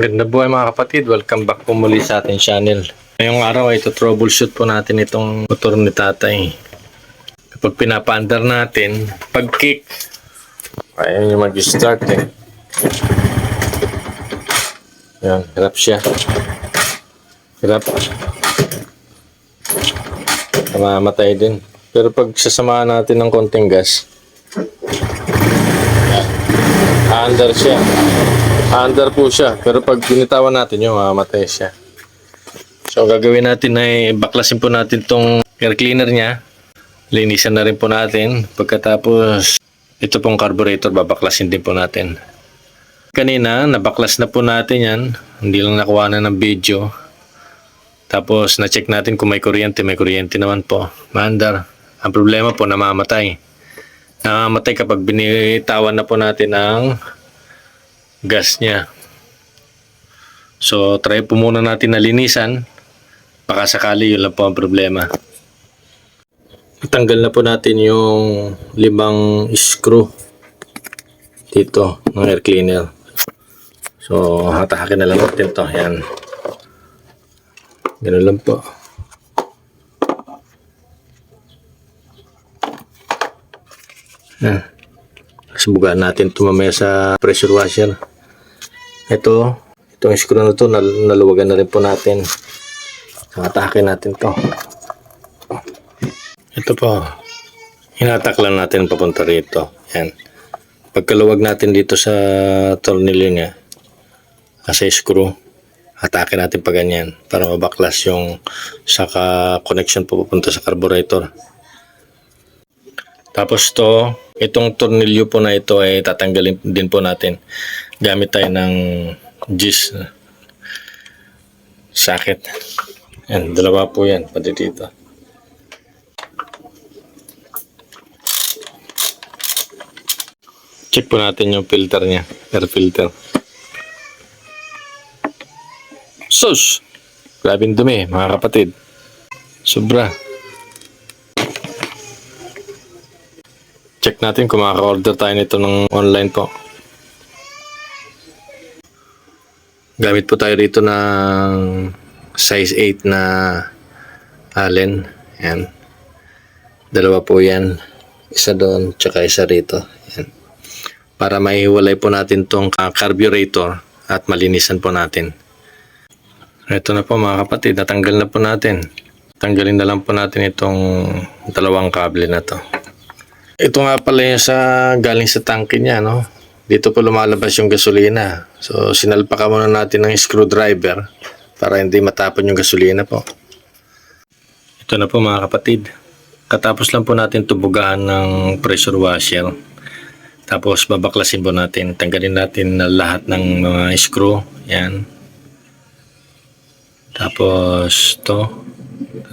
Ganda buhay mga kapatid, welcome back po muli sa ating channel. Ngayong araw ay troubleshoot po natin itong motor ni tatay. Kapag pinapaandar natin, pag kick, ayaw yung mag-start Yan, hirap siya. Hirap. Mamatay din. Pero pag sasamahan natin ng konting gas, aandar siya. Aandar po siya. Pero pag binitawan natin yung mamatay siya. So gagawin natin ay baklasin po natin tong air cleaner niya. Linisan na rin po natin. Pagkatapos ito pong carburetor babaklasin din po natin. Kanina nabaklas na po natin yan. Hindi lang nakuha na ng video. Tapos na-check natin kung may kuryente. May kuryente naman po. Maandar. Ang problema po namamatay. Namamatay kapag binitawan na po natin ang gas niya. So try po muna natin na linisan. Baka sakali yun lang po ang problema. Tanggal na po natin yung 5 screw dito ng air cleaner. So hatakin na lang natin to. Yan. Ganun lang po. Subukan natin ito mamaya sa pressure washer. Itong screw na ito, naluwagan na rin po natin. Hatakin natin to. Ito po. Hinatak lang natin papunta rito. Yan. Pagkaluwag natin dito sa tornilyo niya, sa screw, hatakin natin pa ganyan para mabaklas yung saka connection po papunta sa carburetor. Tapos itong tornilyo po na ito ay tatanggalin din po natin. Gamit tayo ng Gis socket. Yan, dalawa po yan, pati dito. Check po natin yung filter niya, air filter. Sus! Grabing dumi, mga kapatid. Sobra. Check natin kung makaka-order tayo nito ng online po. Gamit po tayo rito ng size 8 na Allen. Yan. Dalawa po yan. Isa doon, tsaka isa rito. Yan. Para maihiwalay po natin tong carburetor at malinisan po natin. Ito na po mga kapatid, natanggal na po natin. Tanggalin na lang po natin itong dalawang kable na to. Ito nga pala yung galing sa tangke niya, no? Dito po lumalabas yung gasolina. So, sinalpakan muna natin ng screwdriver para hindi matapon yung gasolina po. Ito na po mga kapatid. Katapos lang po natin tubugahan ng pressure washer. Tapos babaklasin po natin. Tanggalin natin lahat ng mga screw. Yan. Tapos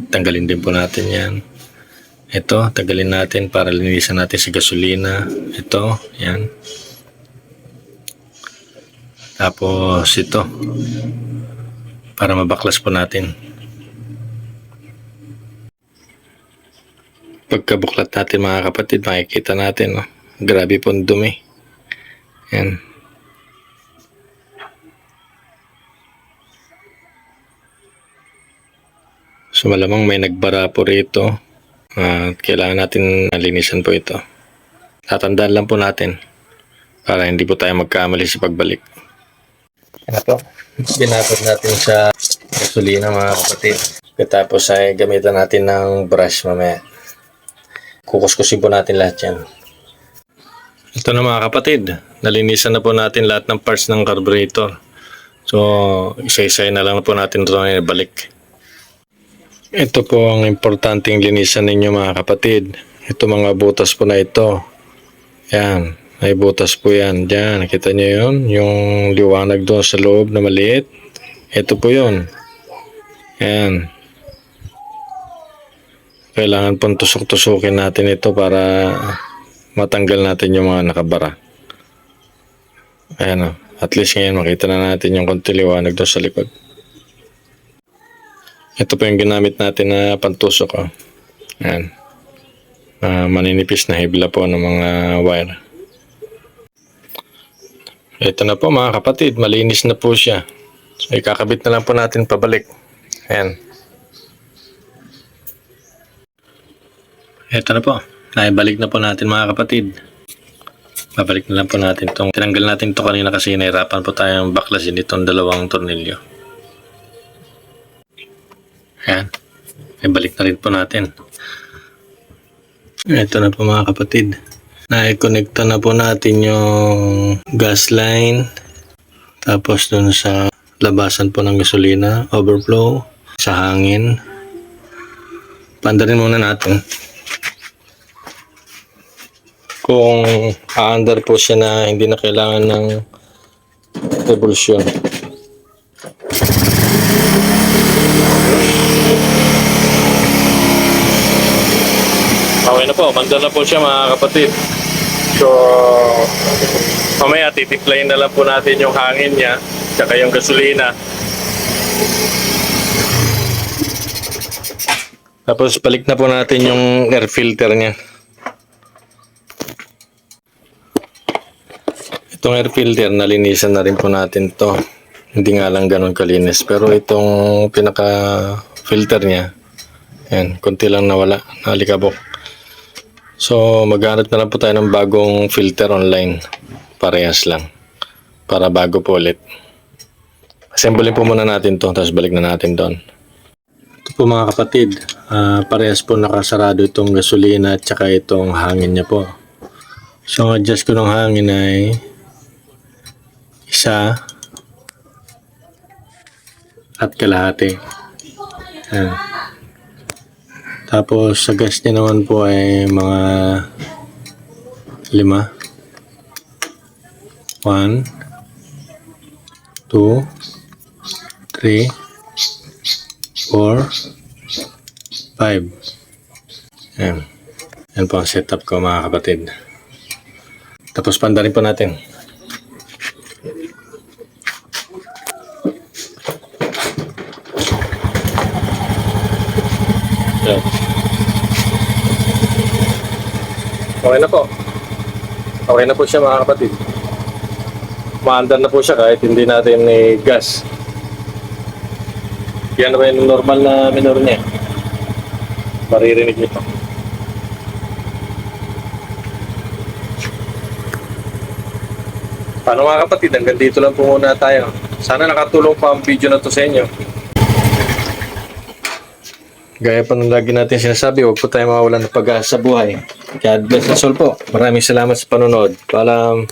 tanggalin din po natin yan. Ito, tanggalin natin para linisan natin sa gasolina. Ito, yan. Tapos ito, para mabaklas po natin. Pagkabuklat natin mga kapatid, makikita natin, no? Grabe po ang dumi. Yan. So malamang may nagbara po rito. At kailangan natin linisan po ito. Tatandaan lang po natin para hindi po tayo magkamali sa pagbalik. Yan po. Binabad natin sa gasolina mga kapatid. Tapos ay gamitan natin ng brush mamaya. Kukuskusin po natin lahat yan. Ito na mga kapatid. Nalinisan na po natin lahat ng parts ng carburetor. So isa-isa na lang po natin ito na balik. Ito po ang importanteng linisan ninyo mga kapatid. Ito mga butas po na ito. Yan. May butas po yan. Diyan. Nakita nyo yun? Yung liwanag doon sa loob na maliit. Ito po yun. Yan. Kailangan pong tusok-tusukin natin ito para matanggal natin yung mga nakabara. Ayan o. At least ngayon makita na natin yung konti liwanag doon sa likod. Ito po yung ginamit natin na pantusok. Oh. Ayan. Maninipis na hibla po ng mga wire. Ito na po mga kapatid, malinis na po siya. So, ikakabit na lang po natin pabalik. Ayan. Ito na po. Naibalik na po natin mga kapatid. Babalik na lang po natin itong tinanggal natin ito kanina kasi nahirapan po tayong baklasin itong dalawang tornilyo. Ayan. Ibalik na rin po natin. Ito na po mga kapatid. Na-connecta na po natin yung gas line. Tapos dun sa labasan po ng gasolina, overflow, sa hangin. Pandarin muna natin. Kung aandar po siya na hindi na kailangan ng revolusyon. Okay na po, mandar na po siya mga kapatid. So, mamaya titiplayin na lang po natin yung hangin niya, tsaka yung gasolina. Tapos balik na po natin yung air filter niya. Itong air filter, nalinisan na rin po natin to. Hindi nga lang ganun kalinis. Pero itong pinaka filter niya, yan, konti lang nawala, nalikabok. So, maghanap na lang po tayo ng bagong filter online. Parehas lang. Para bago po ulit. Assemble po muna natin to, tapos balik na natin doon. Ito po mga kapatid, parehas po nakasarado itong gasolina at saka itong hangin niya po. So, ang adjust ko ng hangin ay isa at kalahati. Ayan. Tapos sa gas niya naman po ay mga 5. 1, 2, 3, 4, 5. Ayan. Yan po ang setup ko mga kapatid. Tapos pandarin po natin. Yan. Okay na po. Okay na po siya mga kapatid. Maandar na po siya kahit hindi natin gas. Yan naman yung normal na minor niya. Maririnig nito. Paano mga kapatid, hanggang dito lang po muna tayo. Sana nakatulong pa ang video na to sa inyo. Gaya pa ng lagi natin sinasabi, huwag po tayo mawawalan ng pag-asa sa buhay. God bless us all po. Maraming salamat sa panonood. Paalam.